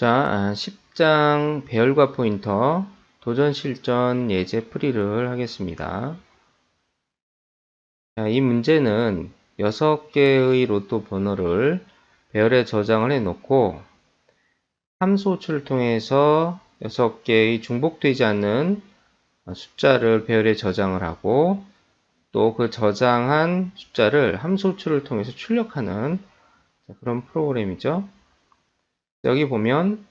자, 10장 배열과 포인터 도전 실전 예제 풀이를 하겠습니다. 자, 이 문제는 6개의 로또 번호를 배열에 저장을 해 놓고 함수 호출을 통해서 6개의 중복되지 않는 숫자를 배열에 저장을 하고 또 그 저장한 숫자를 함수 호출을 통해서 출력하는 그런 프로그램이죠. 여기 보면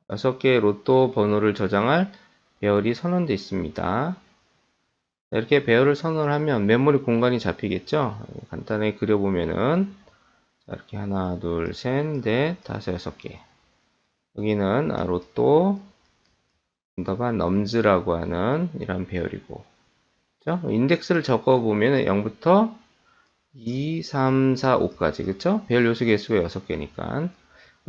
6개의 로또 번호를 저장할 배열이 선언되어 있습니다. 이렇게 배열을 선언하면 메모리 공간이 잡히겠죠? 간단하게 그려보면은 이렇게 하나, 둘, 셋, 넷, 다섯, 6개. 여기는 로또 언더바 넘즈라고 하는 이런 배열이고, 그렇죠? 인덱스를 적어보면 0부터 2, 3, 4, 5까지, 그렇죠? 배열 요소 개수가 6개니까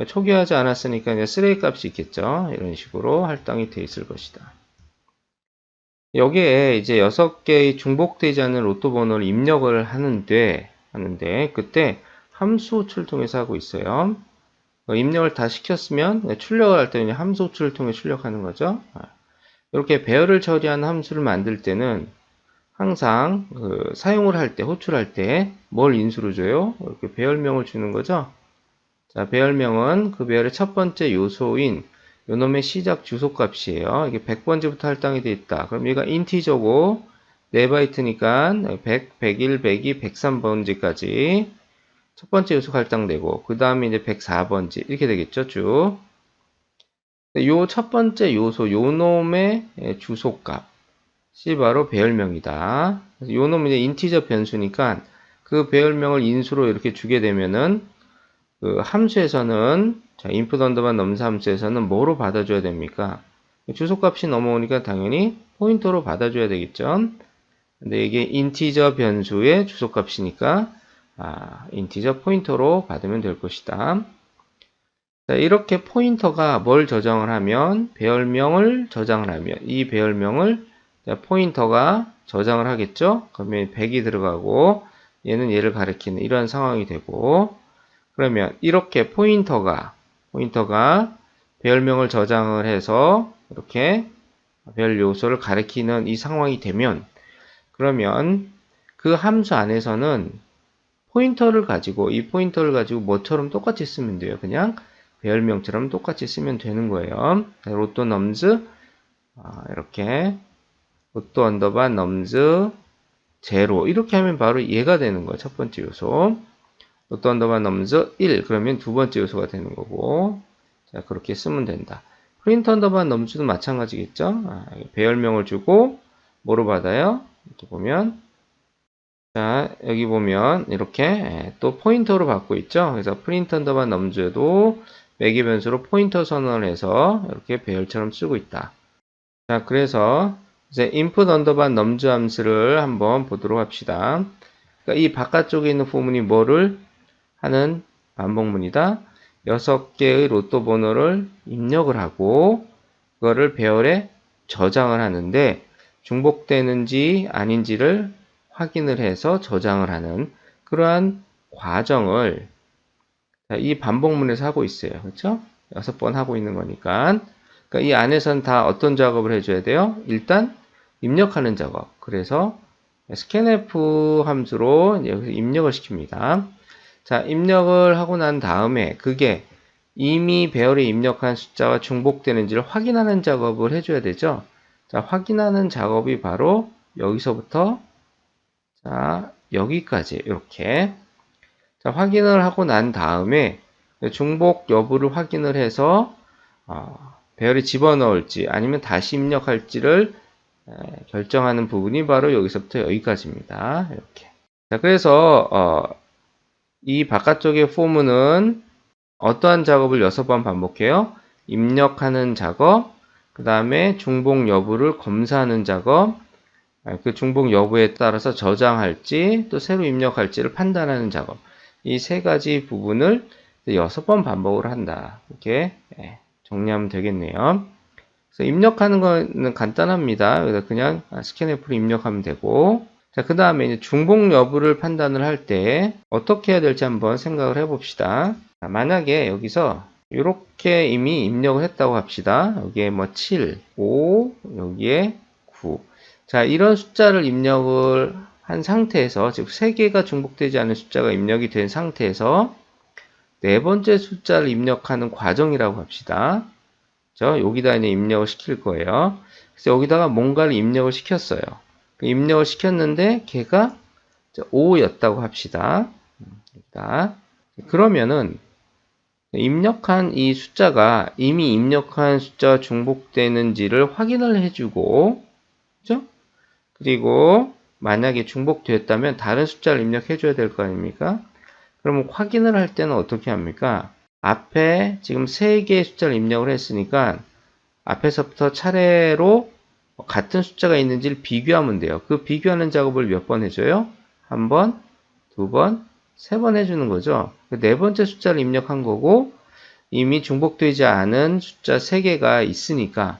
초기화하지 않았으니까 이제 쓰레기 값이 있겠죠? 이런 식으로 할당이 되어 있을 것이다. 여기에 이제 6개의 중복되지 않는 로또 번호를 입력을 하는데 그때 함수 호출을 통해서 하고 있어요. 입력을 다 시켰으면 출력을 할 때 함수 호출을 통해 출력하는 거죠. 이렇게 배열을 처리하는 함수를 만들 때는 항상 사용을 할 때, 호출할 때 뭘 인수로 줘요? 이렇게 배열명을 주는 거죠. 자, 배열명은 그 배열의 첫 번째 요소인 요놈의 시작 주소값이에요. 이게 100번째부터 할당이 되어 있다. 그럼 얘가 인티저고 4바이트니까 100, 101, 102, 103번째까지 첫 번째 요소가 할당되고 그 다음에 이제 104번째 이렇게 되겠죠. 쭉. 요 첫 번째 요소 요놈의 주소값이 바로 배열명이다. 요놈은 이제 인티저 변수니까 그 배열명을 인수로 이렇게 주게 되면은 그 함수에서는 자, input 언더바 넘스 함수에서는 뭐로 받아줘야 됩니까? 주소값이 넘어오니까 당연히 포인터로 받아줘야 되겠죠. 근데 이게 인티저 변수의 주소값이니까 인티저 포인터로 받으면 될 것이다. 자, 이렇게 포인터가 뭘 저장을 하면 배열명을 저장을 하면 이 배열명을 포인터가 저장을 하겠죠. 그러면 100이 들어가고 얘는 얘를 가리키는 이런 상황이 되고 그러면 이렇게 포인터가 배열명을 저장을 해서 이렇게 배열 요소를 가리키는 이 상황이 되면 그러면 그 함수 안에서는 이 포인터를 가지고 뭐처럼 똑같이 쓰면 돼요. 그냥 배열명처럼 똑같이 쓰면 되는 거예요. 로또 넘즈 이렇게 로또 언더바 넘즈 제로 이렇게 하면 바로 얘가 되는 거예요. 첫 번째 요소. 로또 언더바 넘즈 1 그러면 두 번째 요소가 되는 거고 자 그렇게 쓰면 된다. 프린트 언더바 넘즈도 마찬가지겠죠. 배열명을 주고 뭐로 받아요? 이렇게 보면 자 여기 보면 이렇게 또 포인터로 받고 있죠. 그래서 프린트 언더바 넘즈도 매개 변수로 포인터 선언을 해서 이렇게 배열처럼 쓰고 있다. 자 그래서 이제 input 언더바 넘즈 함수를 한번 보도록 합시다. 그러니까 이 바깥쪽에 있는 부분이 뭐를 하는 반복문이다. 6개의 로또 번호를 입력을 하고 그거를 배열에 저장을 하는데 중복되는지 아닌지를 확인을 해서 저장을 하는 그러한 과정을 이 반복문에서 하고 있어요. 그렇죠? 6번 하고 있는 거니까. 그러니까 이 안에서는 다 어떤 작업을 해줘야 돼요? 일단 입력하는 작업. 그래서 scanf 함수로 여기서 입력을 시킵니다. 자, 입력을 하고 난 다음에 그게 이미 배열에 입력한 숫자와 중복되는지를 확인하는 작업을 해줘야 되죠. 자, 확인하는 작업이 바로 여기서부터 자, 여기까지 이렇게 자, 확인을 하고 난 다음에 중복 여부를 확인을 해서 배열에 집어넣을지 아니면 다시 입력할지를 결정하는 부분이 바로 여기서부터 여기까지입니다. 이렇게. 자, 그래서 이 바깥쪽의 폼은 어떠한 작업을 6번 반복해요? 입력하는 작업, 그 다음에 중복 여부를 검사하는 작업, 그 중복 여부에 따라서 저장할지 또 새로 입력할지를 판단하는 작업. 이 세 가지 부분을 6번 반복을 한다. 이렇게 정리하면 되겠네요. 그래서 입력하는 거는 간단합니다. 그래서 그냥 스캔F로 입력하면 되고 자, 그 다음에 이제 중복 여부를 판단을 할 때 어떻게 해야 될지 한번 생각을 해봅시다. 자, 만약에 여기서 이렇게 이미 입력을 했다고 합시다. 여기에 뭐 7, 5, 여기에 9. 자, 이런 숫자를 입력을 한 상태에서, 즉 3개가 중복되지 않은 숫자가 입력이 된 상태에서 네 번째 숫자를 입력하는 과정이라고 합시다. 여기다 이제 입력을 시킬 거예요. 그래서 여기다가 뭔가를 입력을 시켰어요. 입력을 시켰는데 걔가 5였다고 합시다. 그러면은 입력한 이 숫자가 이미 입력한 숫자와 중복되는지를 확인을 해주고, 그죠? 그리고 만약에 중복되었다면 다른 숫자를 입력해줘야 될 거 아닙니까? 그러면 확인을 할 때는 어떻게 합니까? 앞에 지금 3개의 숫자를 입력을 했으니까 앞에서부터 차례로 같은 숫자가 있는지를 비교하면 돼요. 그 비교하는 작업을 몇 번 해줘요? 한 번, 두 번, 3번 해주는 거죠. 네 번째 숫자를 입력한 거고 이미 중복되지 않은 숫자 3개가 있으니까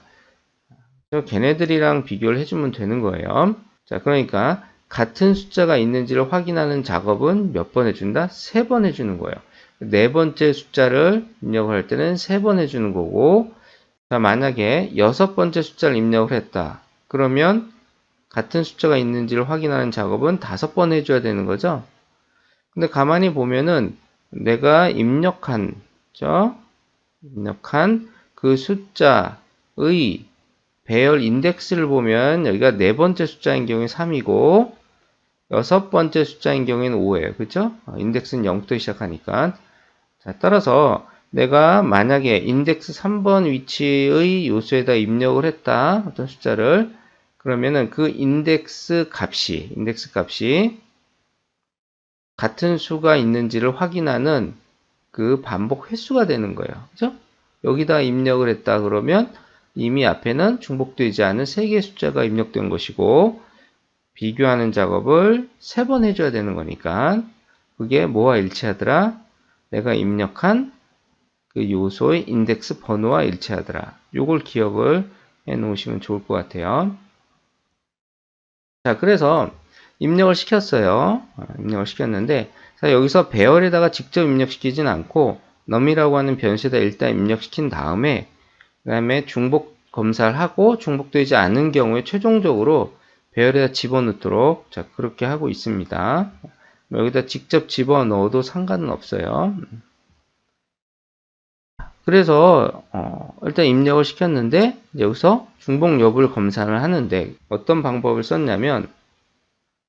걔네들이랑 비교를 해주면 되는 거예요. 자, 그러니까 같은 숫자가 있는지를 확인하는 작업은 몇 번 해준다? 3번 해주는 거예요. 네 번째 숫자를 입력을 할 때는 3번 해주는 거고, 자, 만약에 6번째 숫자를 입력을 했다. 그러면 같은 숫자가 있는지를 확인하는 작업은 5번 해줘야 되는 거죠. 근데 가만히 보면은 내가 입력한 그 숫자의 배열 인덱스를 보면 여기가 네 번째 숫자인 경우에 3이고 여섯 번째 숫자인 경우에는 5예요. 그죠? 인덱스는 0부터 시작하니까. 자, 따라서 내가 만약에 인덱스 3번 위치의 요소에다 입력을 했다. 어떤 숫자를. 그러면은 그 인덱스 값이 같은 수가 있는지를 확인하는 그 반복 횟수가 되는 거예요. 그죠? 여기다 입력을 했다 그러면 이미 앞에는 중복되지 않은 3개의 숫자가 입력된 것이고 비교하는 작업을 3번 해줘야 되는 거니까 그게 뭐와 일치하더라? 내가 입력한 그 요소의 인덱스 번호와 일치하더라. 요걸 기억을 해 놓으시면 좋을 것 같아요. 자, 그래서 입력을 시켰어요. 입력을 시켰는데 자, 여기서 배열에다가 직접 입력시키진 않고 num이라고 하는 변수에다 일단 입력시킨 다음에 그 다음에 중복 검사를 하고 중복되지 않은 경우에 최종적으로 배열에다 집어넣도록 자, 그렇게 하고 있습니다. 여기다 직접 집어넣어도 상관은 없어요. 그래서 일단 입력을 시켰는데 여기서 중복 여부를 검사를 하는데 어떤 방법을 썼냐면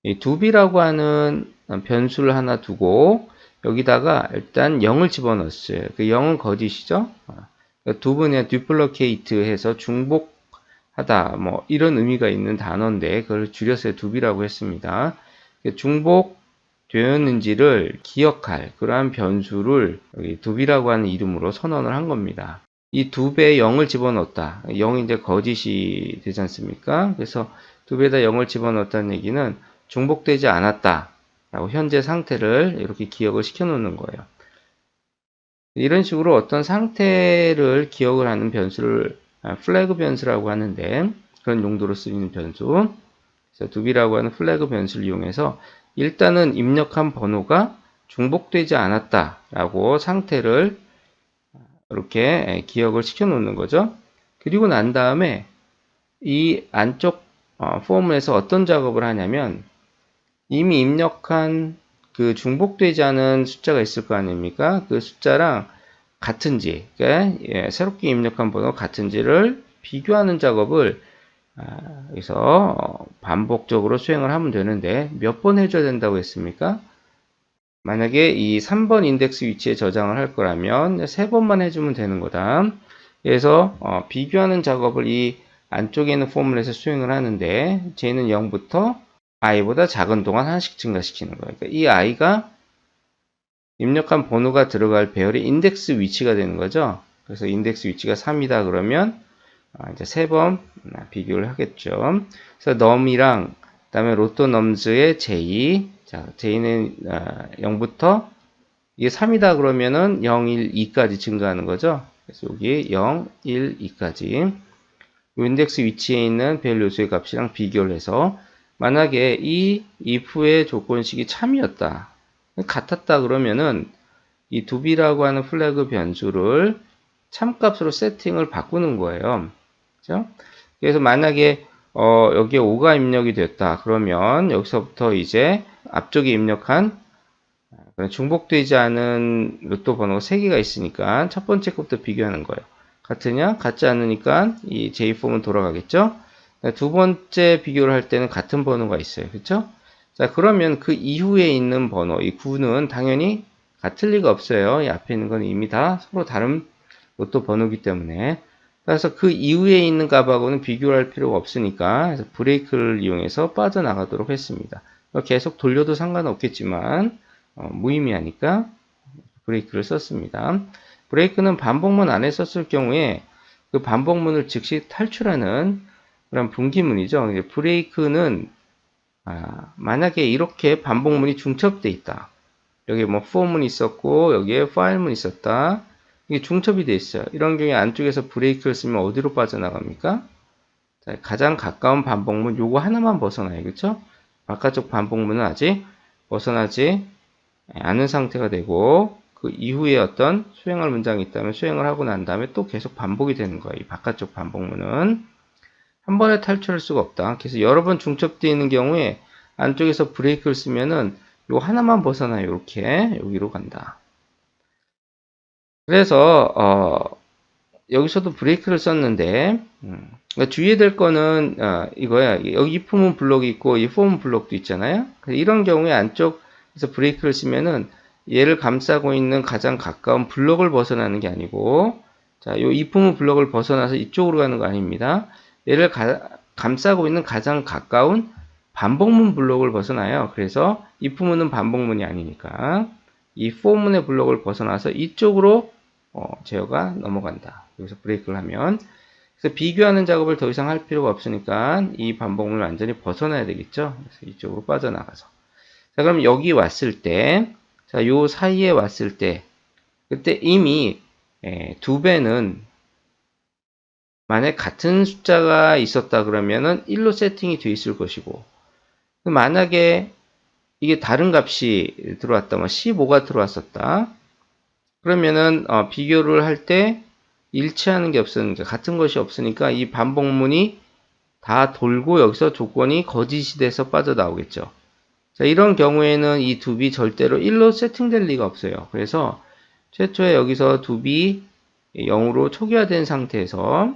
이 do비라고 하는 변수를 하나 두고 여기다가 일단 0을 집어넣었어요. 그 0은 거짓이죠. 두 분의 duplicate 해서 중복하다 뭐 이런 의미가 있는 단어인데 그걸 줄여서 do비라고 했습니다. 중복되었는지를 기억할 그러한 변수를 여기 do비라고 하는 이름으로 선언을 한 겁니다. 이 두 배에 0을 집어넣었다. 0이 이제 거짓이 되지 않습니까? 그래서 두 배에다 0을 집어넣었다는 얘기는 중복되지 않았다. 라고 현재 상태를 이렇게 기억을 시켜 놓는 거예요. 이런 식으로 어떤 상태를 기억을 하는 변수를 플래그 변수라고 하는데 그런 용도로 쓰이는 변수. 그래서 do비라고 하는 플래그 변수를 이용해서 일단은 입력한 번호가 중복되지 않았다라고 상태를 이렇게 기억을 시켜 놓는 거죠. 그리고 난 다음에 이 안쪽 포문에서 어떤 작업을 하냐면 이미 입력한 그 중복되지 않은 숫자가 있을 거 아닙니까? 그 숫자랑 같은지, 그러니까 새롭게 입력한 번호 같은지를 비교하는 작업을 여기서 반복적으로 수행을 하면 되는데 몇 번 해줘야 된다고 했습니까? 만약에 이 3번 인덱스 위치에 저장을 할 거라면 3번만 해주면 되는 거다. 그래서 비교하는 작업을 이 안쪽에 있는 포뮬에서 수행을 하는데 쟤는 0부터 i보다 작은 동안 하나씩 증가시키는 거예요. 그러니까 이 i가 입력한 번호가 들어갈 배열의 인덱스 위치가 되는 거죠. 그래서 인덱스 위치가 3이다 그러면 이제 3번 비교를 하겠죠. 그래서 num이랑 그다음에 로또 nums의 j, 자 j는 0부터 이게 3이다 그러면은 0, 1, 2까지 증가하는 거죠. 그래서 여기 0, 1, 2까지 인덱스 위치에 있는 배열 요소의 값이랑 비교를 해서 만약에 이 if의 조건식이 참이었다, 같았다 그러면은 이 do비라고 하는 플래그 변수를 참값으로 세팅을 바꾸는 거예요. 그죠? 그래서 만약에 여기에 5가 입력이 됐다. 그러면 여기서부터 이제 앞쪽에 입력한 중복되지 않은 로또 번호가 3개가 있으니까 첫 번째 것부터 비교하는 거예요. 같으냐? 같지 않으니까 이 J4은 돌아가겠죠? 두 번째 비교를 할 때는 같은 번호가 있어요. 그렇죠? 자, 그러면 그 이후에 있는 번호, 이 9는 당연히 같을 리가 없어요. 이 앞에 있는 건 이미 다 서로 다른 로또 번호이기 때문에. 그래서 그 이후에 있는 값하고는 비교를 할 필요가 없으니까 브레이크를 이용해서 빠져나가도록 했습니다. 계속 돌려도 상관없겠지만 무의미하니까 브레이크를 썼습니다. 브레이크는 반복문 안에 썼을 경우에 그 반복문을 즉시 탈출하는 그런 분기문이죠. 브레이크는 만약에 이렇게 반복문이 중첩돼 있다. 여기 뭐 for문이 있었고 여기에 file문이 있었다. 이게 중첩이 돼 있어요. 이런 경우에 안쪽에서 브레이크를 쓰면 어디로 빠져나갑니까? 자, 가장 가까운 반복문 요거 하나만 벗어나요. 그렇죠? 바깥쪽 반복문은 아직 벗어나지 않은 상태가 되고 그 이후에 어떤 수행할 문장이 있다면 수행을 하고 난 다음에 또 계속 반복이 되는 거예요. 이 바깥쪽 반복문은 한 번에 탈출할 수가 없다. 그래서 여러 번 중첩되어 있는 경우에 안쪽에서 브레이크를 쓰면은 요 하나만 벗어나요. 이렇게 여기로 간다. 그래서 여기서도 브레이크를 썼는데 그러니까 주의해야 될 거는 이거야. 여기 if문 블록이 있고 이 for 블록도 있잖아요. 이런 경우에 안쪽에서 브레이크를 쓰면은 얘를 감싸고 있는 가장 가까운 블록을 벗어나는 게 아니고 자, 요 if문 블록을 벗어나서 이쪽으로 가는 거 아닙니다. 얘를 감싸고 있는 가장 가까운 반복문 블록을 벗어나요. 그래서 if문은 반복문이 아니니까 이 for문의 블록을 벗어나서 이쪽으로 제어가 넘어간다. 여기서 브레이크를 하면 그래서 비교하는 작업을 더 이상 할 필요가 없으니까 이 반복문을 완전히 벗어나야 되겠죠. 그래서 이쪽으로 빠져나가서 자, 그럼 여기 왔을 때 자, 요 사이에 왔을 때 그때 이미 2배는 만약 같은 숫자가 있었다 그러면은 1로 세팅이 되어 있을 것이고 만약에 이게 다른 값이 들어왔다. 뭐 15가 들어왔었다. 그러면은 비교를 할 때 일치하는 게 없으니까 같은 것이 없으니까 이 반복문이 다 돌고 여기서 조건이 거짓이 돼서 빠져나오겠죠. 자, 이런 경우에는 이 두 비 절대로 1로 세팅될 리가 없어요. 그래서 최초에 여기서 두 비 0으로 초기화된 상태에서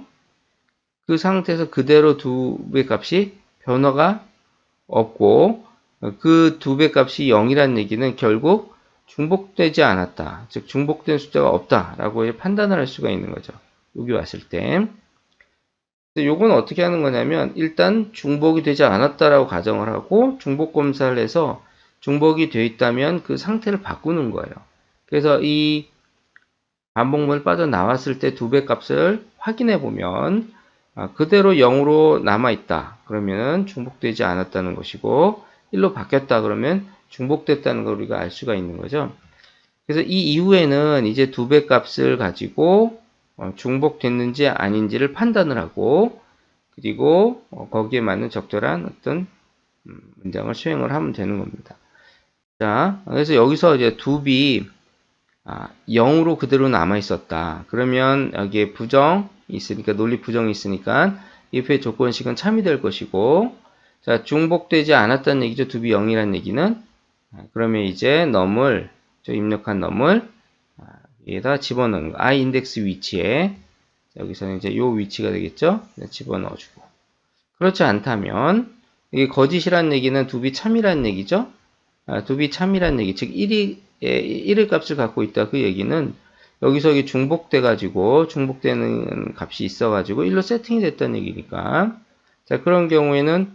그 상태에서 그대로 두 배 값이 변화가 없고 그 두 배 값이 0이라는 얘기는 결국 중복되지 않았다. 즉 중복된 숫자가 없다라고 판단을 할 수가 있는 거죠. 여기 왔을 때. 요건 어떻게 하는 거냐면 일단 중복이 되지 않았다라고 가정을 하고 중복 검사를 해서 중복이 되어 있다면 그 상태를 바꾸는 거예요. 그래서 이 반복문을 빠져나왔을 때 두 배 값을 확인해 보면 그대로 0으로 남아있다. 그러면 중복되지 않았다는 것이고 1로 바뀌었다. 그러면 중복됐다는 걸 우리가 알 수가 있는 거죠. 그래서 이 이후에는 이제 두 배 값을 가지고 중복됐는지 아닌지를 판단을 하고 그리고 거기에 맞는 적절한 어떤 문장을 수행을 하면 되는 겁니다. 자, 그래서 여기서 이제 두비 0으로 그대로 남아 있었다. 그러면 여기에 부정이 있으니까 논리 부정이 있으니까 if의 조건식은 참이 될 것이고 자, 중복되지 않았다는 얘기죠. 두비 0이라는 얘기는 그러면 이제 num을 입력한 num을 여기에다 집어넣는 거. i 인덱스 위치에 여기서는 이제 요 위치가 되겠죠. 집어넣어주고 그렇지 않다면 이게 거짓이라는 얘기는 두비 참이라는 얘기죠. 두비 참이라는 얘기 즉 1의 값을 갖고 있다. 그 얘기는 여기서 이게 중복돼 가지고 중복되는 값이 있어 가지고 1로 세팅이 됐다는 얘기니까 자 그런 경우에는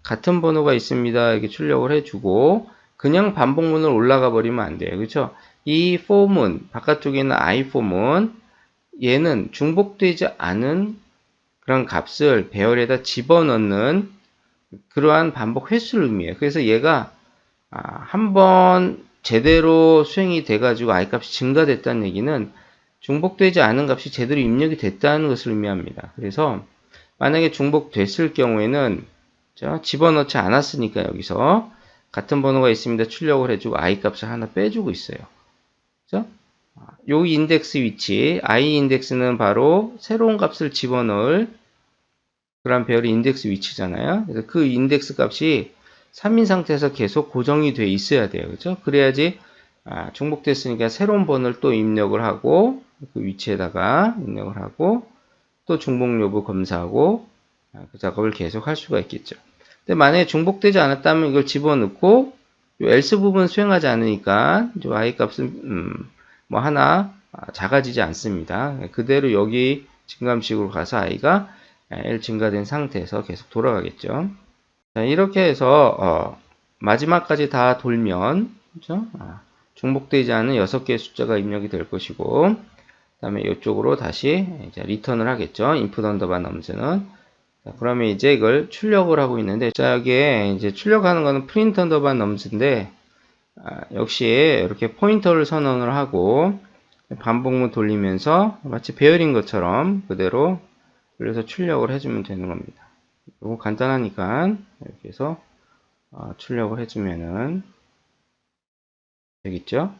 같은 번호가 있습니다. 이렇게 출력을 해주고 그냥 반복문을 올라가 버리면 안 돼요. 그렇죠? 이 for문 바깥쪽에 있는 ifor문 얘는 중복되지 않은 그런 값을 배열에다 집어넣는 그러한 반복 횟수를 의미해요. 그래서 얘가 한번 제대로 수행이 돼가지고 i 값이 증가됐다는 얘기는 중복되지 않은 값이 제대로 입력이 됐다는 것을 의미합니다. 그래서 만약에 중복됐을 경우에는 집어넣지 않았으니까 여기서 같은 번호가 있습니다. 출력을 해주고 i 값을 하나 빼주고 있어요. 그죠? 요 인덱스 위치, i 인덱스는 바로 새로운 값을 집어넣을 그런 배열의 인덱스 위치잖아요. 그래서 그 인덱스 값이 3인 상태에서 계속 고정이 돼 있어야 돼요. 그죠? 그래야지 중복됐으니까 새로운 번호를 또 입력을 하고 그 위치에다가 입력을 하고 또 중복 여부 검사하고 그 작업을 계속 할 수가 있겠죠. 근데 만약에 중복되지 않았다면 이걸 집어넣고 요 else 부분 수행하지 않으니까 요 i 값은 뭐 하나 작아지지 않습니다. 그대로 여기 증감식으로 가서 i가 1 증가된 상태에서 계속 돌아가겠죠. 자, 이렇게 해서 마지막까지 다 돌면 그렇죠? 중복되지 않은 6개의 숫자가 입력이 될 것이고 그다음에 이쪽으로 다시 이제 리턴을 하겠죠. input underbar nums는. 자, 그러면 이제 이걸 출력을 하고 있는데 자, 여기에 이제 출력하는 거는 print underbar nums인데 역시 이렇게 포인터를 선언을 하고 반복문 돌리면서 마치 배열인 것처럼 그대로 돌려서 출력을 해주면 되는 겁니다. 이거 간단하니까 이렇게 해서 출력을 해주면은 되겠죠?